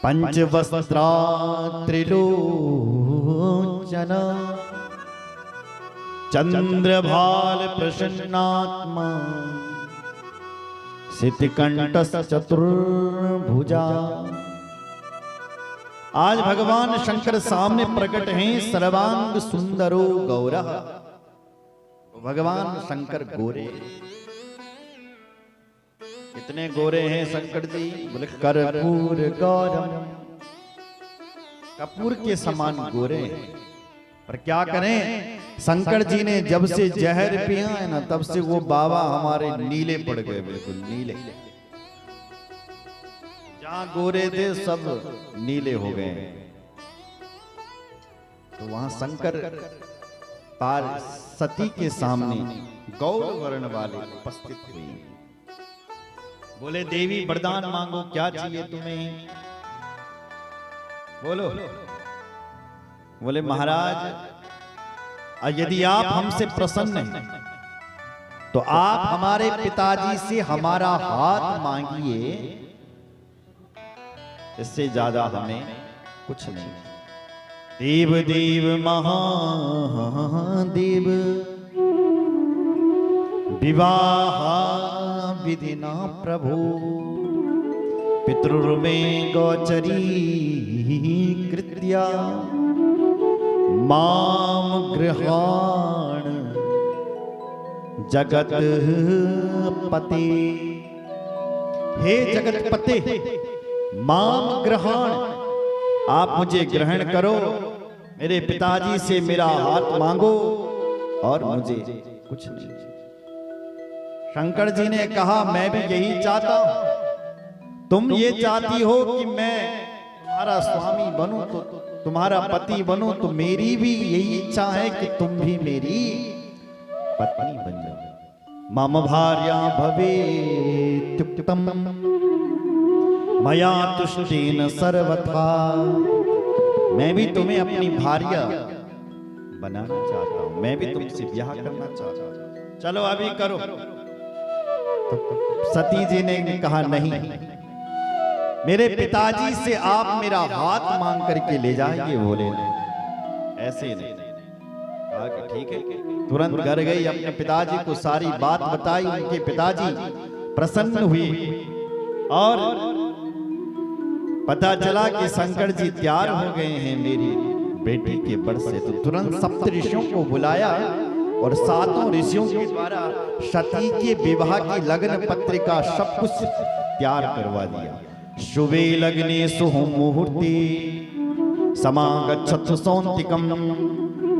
पंचवस्त्रा त्रिलोचना चंद्रभाल प्रसन्नात्मा सितकंठ चतुर्भुजा। आज भगवान शंकर सामने प्रकट हैं, सर्वांग सुंदरो गौरः। भगवान शंकर गोरे, कितने गोरे हैं शंकर जी? बोले कर्पूर गौरम, कपूर के समान गोरे हैं। पर क्या करें, शंकर जी ने जब से जहर पिया है ना, तब से वो बाबा हमारे नीले पड़ गए, बिल्कुल नीले। जहां गोरे थे सब नीले हो गए। तो वहां शंकर पार्वती के सामने गौर वर्ण वाले उपस्थित हुए। बोले देवी वरदान मांगो, क्या चाहिए तुम्हें? बोलो। बोले महाराज, यदि आप हमसे प्रसन्न हैं तो आप हमारे पिताजी से हमारा हाथ मांगिए, इससे ज्यादा हमें कुछ नहीं। देव देव महादेव विवाह विधिना प्रभु, पितृर्मे गोचरी कृत्या माम गृहाण जगत पते। हे जगत पते, माम ग्रहण, आप मुझे ग्रहण करो। मेरे पिताजी से मेरा हाथ मांगो और मुझे कुछ नहीं। शंकर जी ने कहा, मैं भी यही चाहता हूं। तुम ये चाहती हो कि मैं तुम्हारा स्वामी बनूं, तो तुम्हारा पति बनूं, तो मेरी भी यही इच्छा है कि तुम भी मेरी पत्नी बन जाओ। मम भार्या भवेत्युक्तम मया तुष्टेन सर्वथा। मैं भी तुम्हें अपनी भार्या बनाना चाहता हूं, मैं भी तुमसे ब्याह करना चाहता हूं, चलो अभी करो। तो सती जी ने कहा, नहीं, मेरे पिताजी से आप मेरा हाथ मांग करके ले जाएंगे? बोले ऐसे नहीं। कहा कि ठीक है। तुरंत घर गई, अपने पिताजी को सारी बात बताई। उनके पिताजी प्रसन्न हुए और पता चला कि शंकर जी तैयार हो गए हैं मेरी बेटी के बर से। तो तुरंत सप्त ऋषियों को बुलाया और सातों ऋषियों के द्वारा सती के विवाह की लग्न पत्रिका सब कुछ तैयार करवा दिया। शुभे लग्ने सुमुहूर्ते समागच्छतु सौंतिकम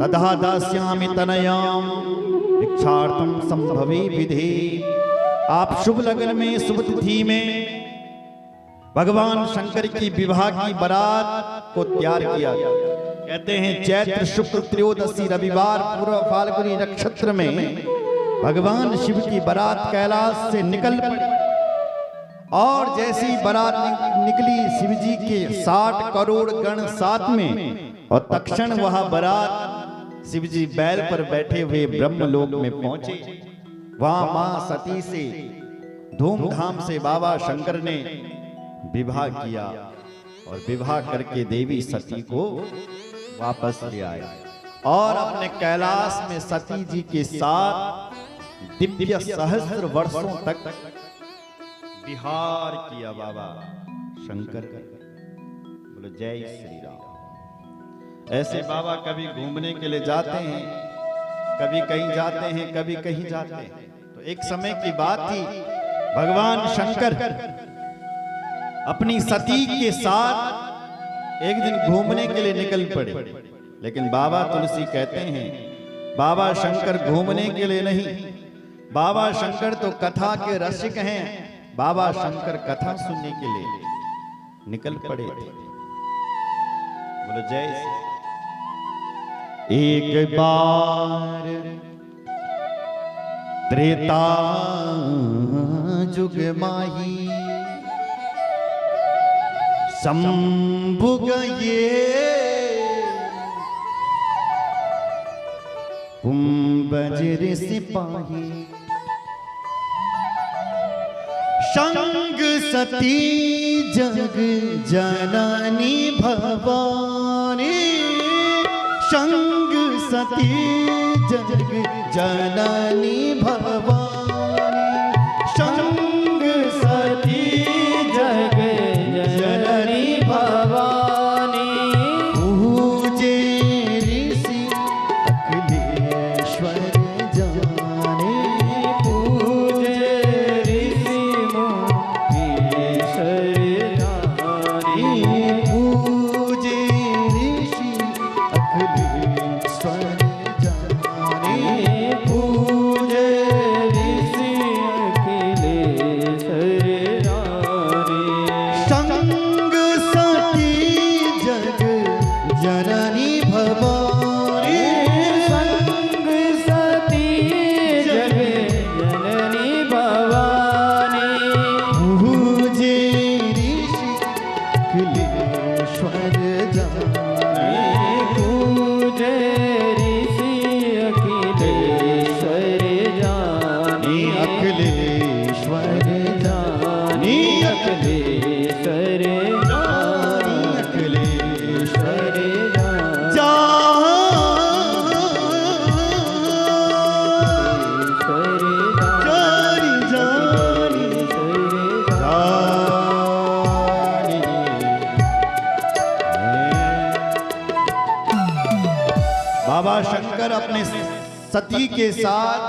तथा दास्यामि तनयाम भिक्षार्थम संभवे विधे। आप शुभ लग्न में, शुभ तिथि में भगवान शंकर की विवाह की बारात को तैयार किया। कहते हैं चैत्र शुक्ल त्रयोदशी रविवार पूर्व फाल्गुनी नक्षत्र में भगवान शिव की बारात कैलाश से निकल पड़ी। और जैसी बारात निकली, शिव जी के 60 करोड़ गण साथ में, और तक्षण वह बारात शिव जी बैल पर बैठे हुए ब्रह्मलोक में पहुंचे। वहां मां सती से धूमधाम से बाबा शंकर ने विवाह किया और विवाह करके देवी सती को वापस ले आए और अपने कैलाश में सती जी के साथ दिव्य सहस्त्र वर्षों तक विहार किया बाबा शंकर। बोलो जय श्री राम। ऐसे बाबा कभी घूमने के लिए जाते हैं, कभी कहीं जाते हैं, कभी कहीं जाते हैं। तो एक समय की बात थी, भगवान शंकर अपनी सती के साथ एक दिन घूमने के लिए निकल पड़े। लेकिन बाबा तुलसी कहते हैं, बाबा शंकर घूमने के लिए नहीं, बाबा शंकर तो कथा के रसिक हैं। बाबा शंकर कथा सुनने के लिए निकल पड़े थे। बोलो जय श्री। एक बार त्रेता जुग माही शंभु गए कुंभजर सिपाही संग सती जग जननी भवानी, संग सती जग जननी भवानी, संग सती जग जननी भवानी, पूजे ऋषि अखिलेश्वर जाने, पूजे ऋषि मुनीश्वर जाने, पूजे ऋषि अखिलेश्वर जाने, पूजे ऋषि अखिलेश्वर जाने, संग सती जग जननी भवानी, संग सती जग जननी भवानी, पूजे ऋषि अखिलेश्वर जाने, पूजे ऋषि अखिलेश्वर जाने, अखिलेश्वर जाने, अखिलेश्वर जाने, अखिलेश्वर बाबा शंकर अपने सती के साथ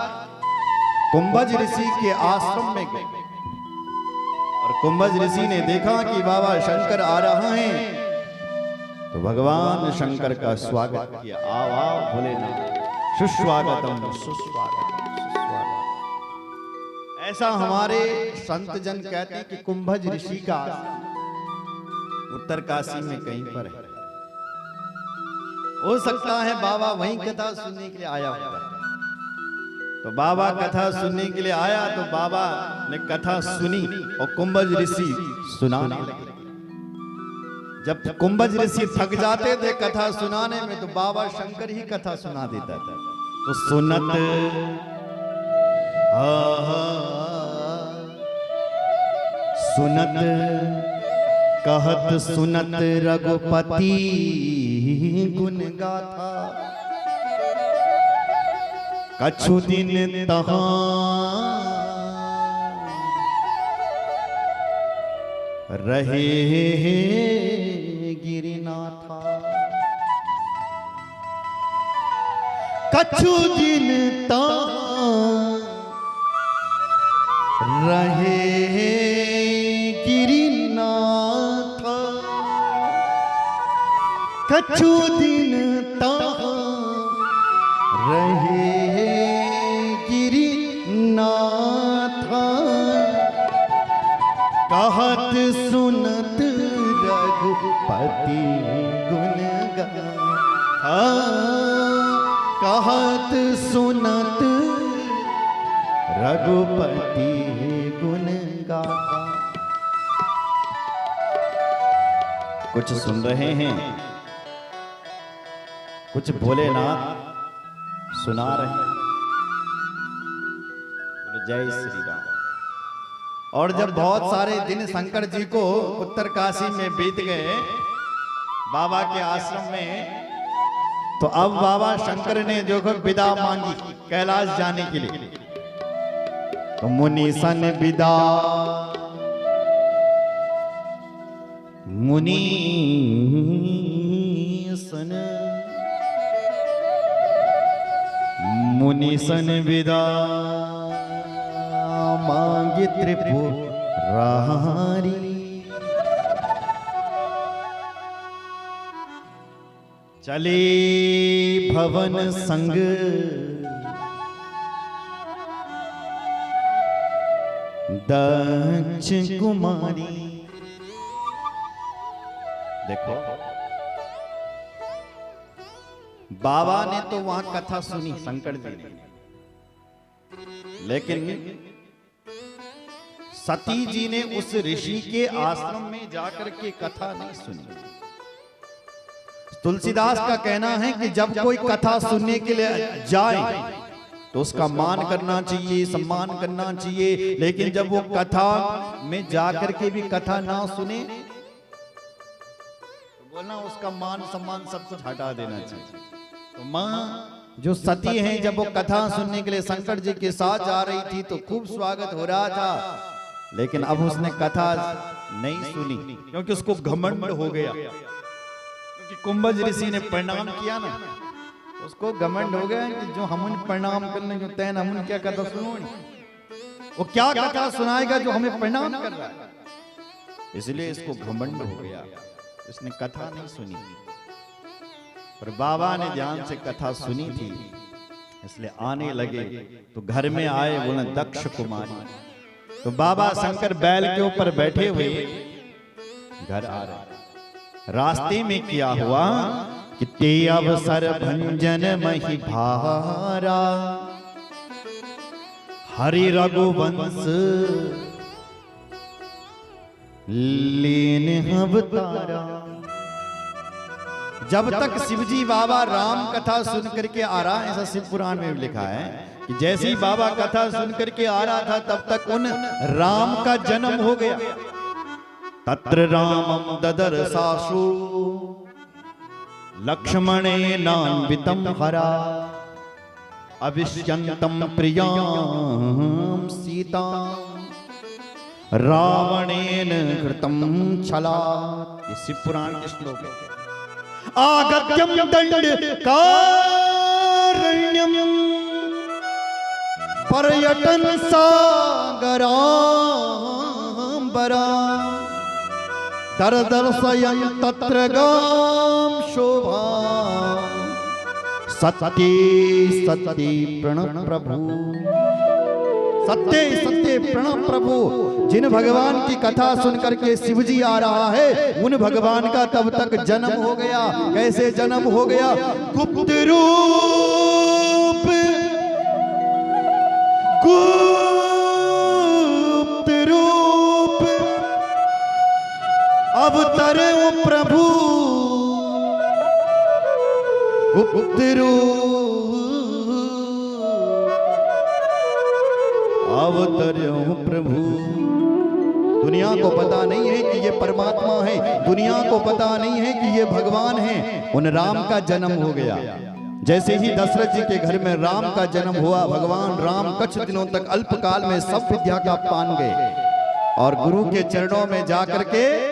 कुंभज ऋषि के आश्रम में गए और कुंभज ऋषि ने देखा कि बाबा शंकर आ रहा है, तो भगवान शंकर का स्वागत किया। आओ आओ भोलेनाथ, सुस्वागतम सुस्वागतम सुस्वागतम। ऐसा हमारे संत जन कहते हैं कि कुंभज ऋषि का उत्तर काशी में कहीं पर है। हो सकता है बाबा वहीं कथा सुनने के लिए आया होगा। तो बाबा कथा सुनने के लिए आया, तो बाबा ने कथा सुनी और कुंभज ऋषि सुनाने लगे। जब कुंभज ऋषि थक जाते थे कथा सुनाने में, तो बाबा शंकर ही कथा सुना देता था। तो सुनत सुनत कहत सुनत रघुपति गुण गाथा, कछु दिन तहां रहे गिरिनाथा, कछु दिन तहां रहे गिरिनाथ, कछु दिन तहां रहे गिरिनाथ, कहत सुनत रघुपति गुण गाथा, कहत सुनत रघुपति गुण गाथा। कुछ सुन रहे हैं, कुछ भोलेनाथ सुना रहे हैं। जय श्री राम। और जब बहुत सारे दिन शंकर जी को उत्तर काशी में बीत गए बाबा के आश्रम में, तो अब बाबा शंकर ने जो विदा मांगी कैलाश जाने के लिए, तो मुनीसन विदा मुनीसन विदा मांगी त्रिपुरारी, चले भवन संग दक्ष कुमारी। देखो बाबा ने तो वहां कथा सुनी शंकर जी ने, लेकिन सती जी ने उस ऋषि के आश्रम में जाकर के कथा नहीं सुनी। तुलसीदास का कहना है कि जब कोई कथा सुनने के लिए जाए तो उसका मान करना चाहिए, सम्मान करना चाहिए। लेकिन जब वो कथा में जाकर के भी कथा ना सुने तो बोलना उसका मान सम्मान सब कुछ हटा देना चाहिए। तो माँ जो सती हैं, जब वो कथा सुनने के लिए शंकर जी के साथ जा रही थी तो खूब स्वागत हो रहा था, लेकिन अब उसने कथा नहीं सुनी क्योंकि उसको घमंड हो गया। क्योंकि कुंभज ऋषि ने प्रणाम किया ना, उसको घमंड हो गया कि जो हम प्रणाम करने जो तैन हम क्या कथा सुनो, वो क्या कथा सुनाएगा जो हमें प्रणाम कर रहा है। इसलिए इसको घमंड हो गया, इसने कथा नहीं सुनी। पर बाबा ने ध्यान से कथा सुनी थी, इसलिए आने लगे। तो घर में आए, बोले दक्ष कुमारी। तो बाबा शंकर बैल के ऊपर बैठे हुए घर आ रहे। रास्ते में क्या हुआ कि ते अवसर भंजन मही भारा, हरि रघुवंश लीन अवतारा। जब तक शिवजी बाबा राम कथा सुन करके आ रहा, ऐसा शिव पुराण में लिखा है कि जैसे ही बाबा कथा सुन करके आ रहा था तब तक उन राम का जन्म हो गया। तत्र रामम ददर सासु लक्ष्मणेनान्वितं हरा, अविश्यन्तं प्रियां सीता रावणेन कृतं छलात्। ये शिव पुराण के श्लोक है। आगत्यं दंडकारण्यं पर्यटन सागरांबरा, दर्शयन् तत्र गां शोभा, सत्ये सत्ये प्रणव प्रभु। सत्य सत्य प्रणव प्रभु। जिन भगवान की कथा सुन करके शिवजी आ रहा है, उन भगवान का तब तक जन्म हो गया। कैसे जन्म हो गया? गुप्त रूप, गुप्त रूप अवतरे प्रभु, गुप्त रूप अवतर्यो प्रभु। दुनिया को पता नहीं है कि ये परमात्मा है, दुनिया को पता नहीं है कि ये भगवान है। उन राम का जन्म हो गया। जैसे ही दशरथ जी के घर में राम का जन्म हुआ, भगवान राम कुछ दिनों तक अल्पकाल में सब विद्या का पान गए और गुरु के चरणों में जाकर के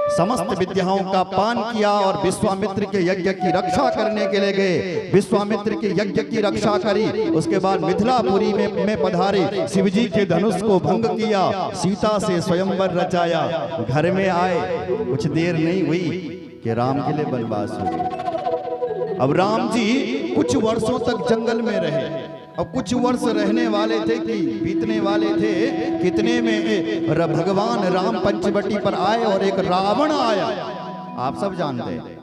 समस्त विद्याओं का पान किया और विश्वामित्र के यज्ञ की रक्षा करने के लिए गए। विश्वामित्र के यज्ञ की रक्षा करी, उसके बाद मिथिलापुरी में पधारे, शिवजी के धनुष को भंग किया, सीता से स्वयंवर रचाया। घर में आए, कुछ देर नहीं हुई कि राम के लिए वनवास हो गया। अब राम जी कुछ वर्षों तक जंगल में रहे। अब कुछ वर्ष रहने वाले थे कि बीतने वाले थे, कितने में भगवान राम पंचवटी पर आए और एक रावण आया, आप सब जानते हैं,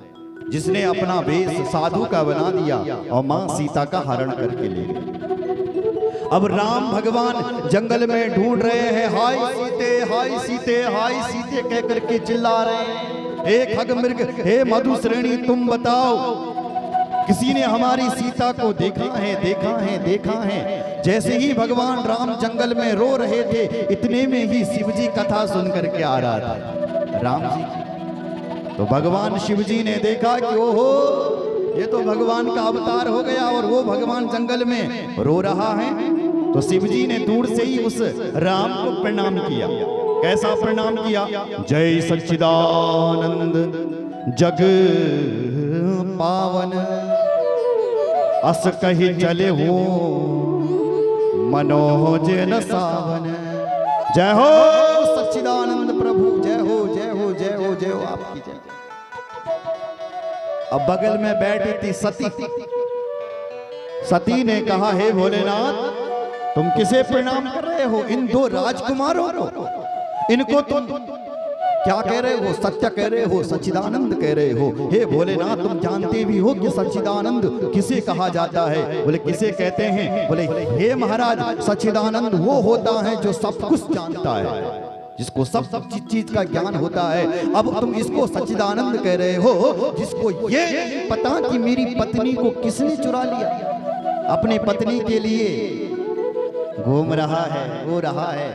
जिसने अपना वेश साधु का बना दिया और मां सीता का हरण करके ले गए। अब राम भगवान जंगल में ढूंढ रहे हैं, हाय सीते हाय सीते हाय सीते कह करके चिल्ला रहे हैं। हे खगमृग, हे मधुश्रेणी, तुम बताओ किसी ने हमारी सीता को देखा है, देखा है, देखा है। जैसे ही भगवान राम जंगल में रो रहे थे, इतने में ही शिवजी कथा सुन करके आ रहा था राम जी की। तो भगवान शिवजी ने देखा कि ओहो, ये तो भगवान का अवतार हो गया और वो भगवान जंगल में रो रहा है। तो शिवजी ने दूर से ही उस राम को प्रणाम किया। कैसा प्रणाम किया? जय सच्चिदानंद जग पावन, अस कही चले हो मनोज न सावन। जय हो सच्चिदानंद प्रभु, जय हो जय हो जय हो जय हो, आपकी जय। अब बगल में बैठी थी सती। सती ने कहा, हे भोलेनाथ, तुम किसे प्रणाम कर रहे हो? इन दो राजकुमारों को? इनको तुम क्या कह रहे हो? सत्य कह रहे हो, सच्चिदानंद कह रहे हो? हे भोलेनाथ, तुम जानते भी हो कि सच्चिदानंद किसे कहा जाता है? बोले किसे कहते हैं? बोले हे महाराज, सच्चिदानंद वो होता है जो सब कुछ जानता है, जिसको सब चीज का ज्ञान होता है। अब तुम इसको सच्चिदानंद कह रहे हो जिसको ये पता कि मेरी पत्नी को किसने चुरा लिया। अपनी पत्नी के लिए घूम रहा है, वो रहा है।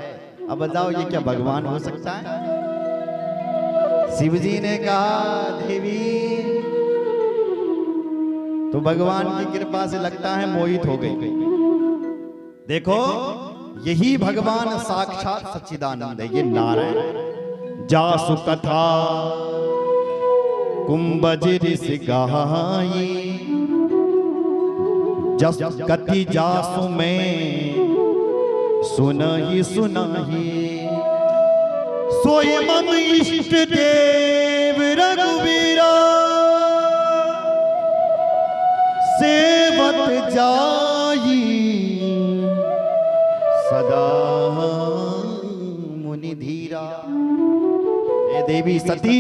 अब बताओ ये क्या भगवान हो सकता है? शिव जी ने कहा देवी तो भगवान की कृपा से लगता है मोहित हो गई। देखो यही भगवान साक्षात सच्चिदानंद है, ये नारायण। जासु कथा कुंभज ऋषि गाई, जस कति जासु में सुनहि सुनाही। सोय मम इष्ट देव रघुवीरा, सेवत जाई सदा मुनि धीरा। ये देवी सती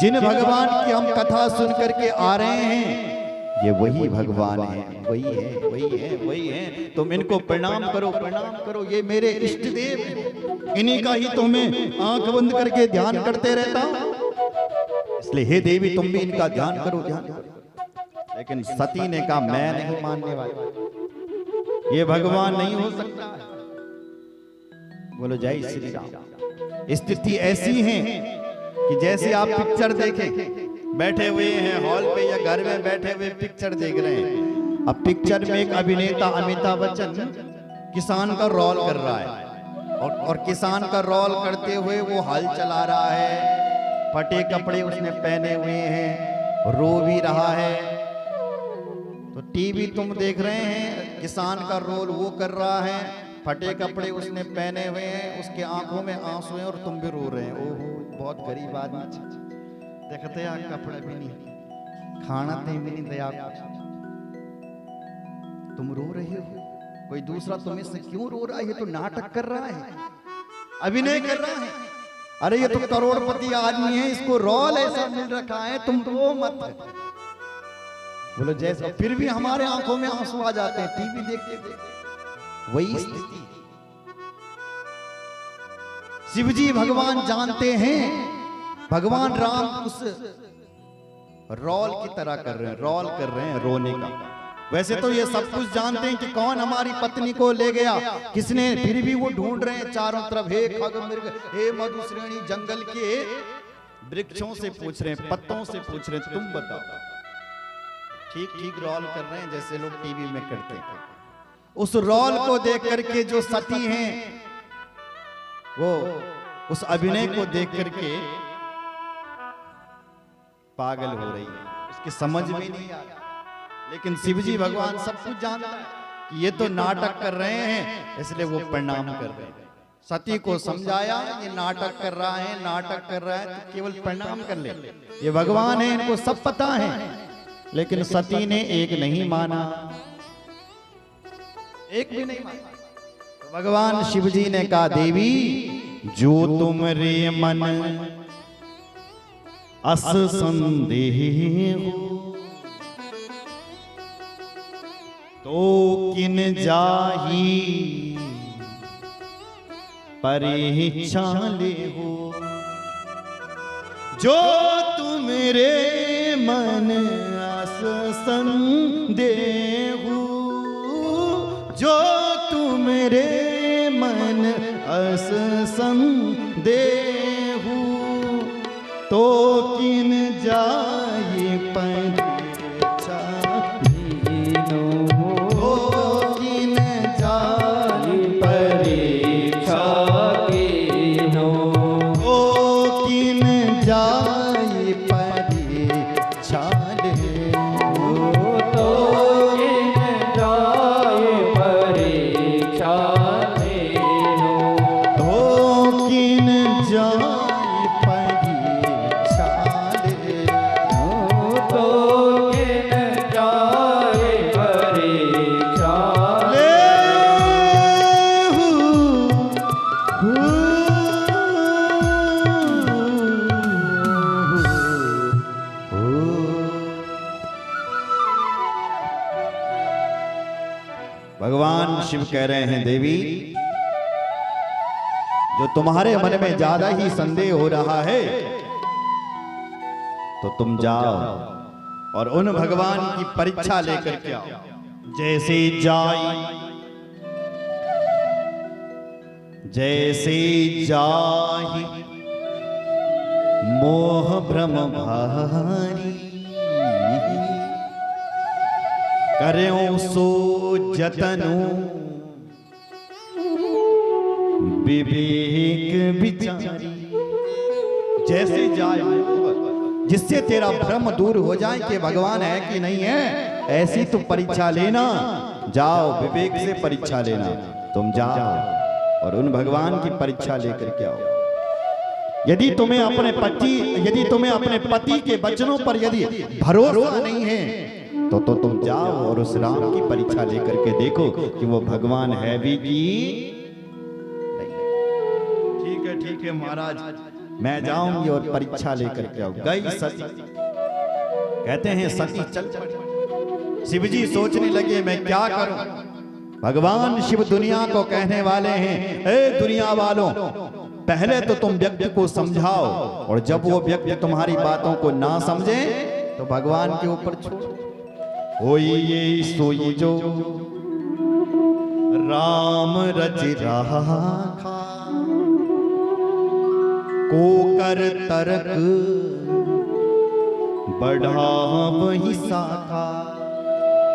जिन भगवान की हम कथा सुन करके आ रहे हैं, ये वही भगवान है, वही है, वही है, वही है। तुम इनको प्रणाम करो, प्रणाम करो। ये मेरे इष्ट देव, इन्हीं का ही तो मैं आंख बंद करके ध्यान करते रहता हूं। इसलिए हे देवी तुम भी इनका ध्यान करो, ध्यान करो। लेकिन सती ने कहा मैं नहीं मानने वाली, ये भगवान नहीं हो सकता। बोलो जय श्री राम। स्थिति ऐसी है कि जैसे आप पिक्चर देखें, बैठे हुए हैं हॉल पे या घर में बैठे हुए पिक्चर देख रहे हैं। अब पिक्चर में एक अभिनेता अमिताभ बच्चन किसान का रोल कर रहा है, और किसान का रोल करते हुए वो हल चला रहा है, फटे कपड़े उसने पहने हुए हैं, रो भी रहा है। तो टीवी तुम देख रहे हैं, किसान का रोल वो कर रहा है, फटे कपड़े उसने पहने हुए हैं, उसके आंखों में आंसू हैं और तुम भी रो रहे हैं। ओहो बहुत गरीब आदमी, देखते हैं कपड़े भी नहीं, खाना भी नहीं दया, तुम रो रहे हो। कोई दूसरा तुम्हें से क्यों रो रहा है? ये तो नाटक कर रहा है, अभिनय कर रहा है। अरे ये तो करोड़पति आदमी है, इसको रोल ऐसा मिल रखा है, तुम रो मत। बोलो जैसे, फिर भी हमारे आंखों में आंसू आ जाते हैं टीवी देखते देखते। वही स्थिति शिवजी भगवान जानते हैं, भगवान राम उस रोल की तरह कर रहे हैं, रोल कर रहे हैं रोने का। वैसे तो ये सब कुछ जानते हैं कि कौन हमारी पत्नी को ले गया, किसने, फिर भी वो ढूंढ रहे हैं चारों तरफ। हे खग मृग, हे मधुश्रेणी, जंगल के वृक्षों से पूछ रहे हैं, पत्तों से पूछ रहे हैं, तुम बताओ। ठीक ठीक रोल कर रहे हैं जैसे लोग टीवी में करते हैं। उस रोल को देख करके जो सती हैं वो उस अभिनय को देख करके पागल हो रही है, उसकी समझ में नहीं आ रहा। लेकिन शिवजी भगवान सब कुछ जानता है कि ये तो नाटक कर रहे हैं, इसलिए वो प्रणाम कर रहे हैं। सती को समझाया ये नाटक कर रहा है, नाटक कर रहा है, तो केवल प्रणाम कर ले, ये भगवान है, इनको सब पता है। लेकिन सती ने एक नहीं माना, एक भी नहीं माना। तो भगवान शिवजी ने कहा देवी जो तुमरे मन अस संदेह हो, तो किन जाही परीक्षा ले हो। जो तुमरे मन अस संदेह, जो तुमरे मन अस संदेह, तो किन जाए परीक्षा लीनो, तो किन जाए परीक्षा लीनो, तो किन जाए परीक्षा लीनो, तो किन जाए परीक्षा लीनो, तो किन जाए भगवान शिव कह रहे हैं देवी जो तुम्हारे मन में ज्यादा ही संदेह हो रहा है तो तुम जाओ और उन भगवान की परीक्षा लेकर के आओ। जैसे जाहि मोह भ्रम भारी, कर्यों सो जतनु विवेक विचारी। जैसे जाए, जिससे तेरा भ्रम दूर हो जाए कि भगवान है कि नहीं है, ऐसी तो परीक्षा लेना। जाओ विवेक से परीक्षा लेना, तुम जाओ और उन भगवान की परीक्षा लेकर के आओ। यदि तुम्हें अपने पति के वचनों पर यदि भरोसा नहीं है तो तुम जाओ और उस राम की परीक्षा लेकर के देखो कि वो भगवान है भी कि नहीं। ठीक है महाराज, मैं जाऊंगी और परीक्षा लेकर के आऊं। गई सती, कहते हैं सती चल पड़ी। शिवजी सोचने लगे मैं क्या करूं। भगवान शिव दुनिया को कहने वाले हैं, ए दुनिया वालों, पहले तो तुम व्यक्ति को समझाओ, और जब वो व्यक्ति तुम्हारी बातों को ना समझे तो भगवान के ऊपर छोड़ो। होई ये सोई जो राम रच राखा, को कर तरक बढ़ा वही शाखा।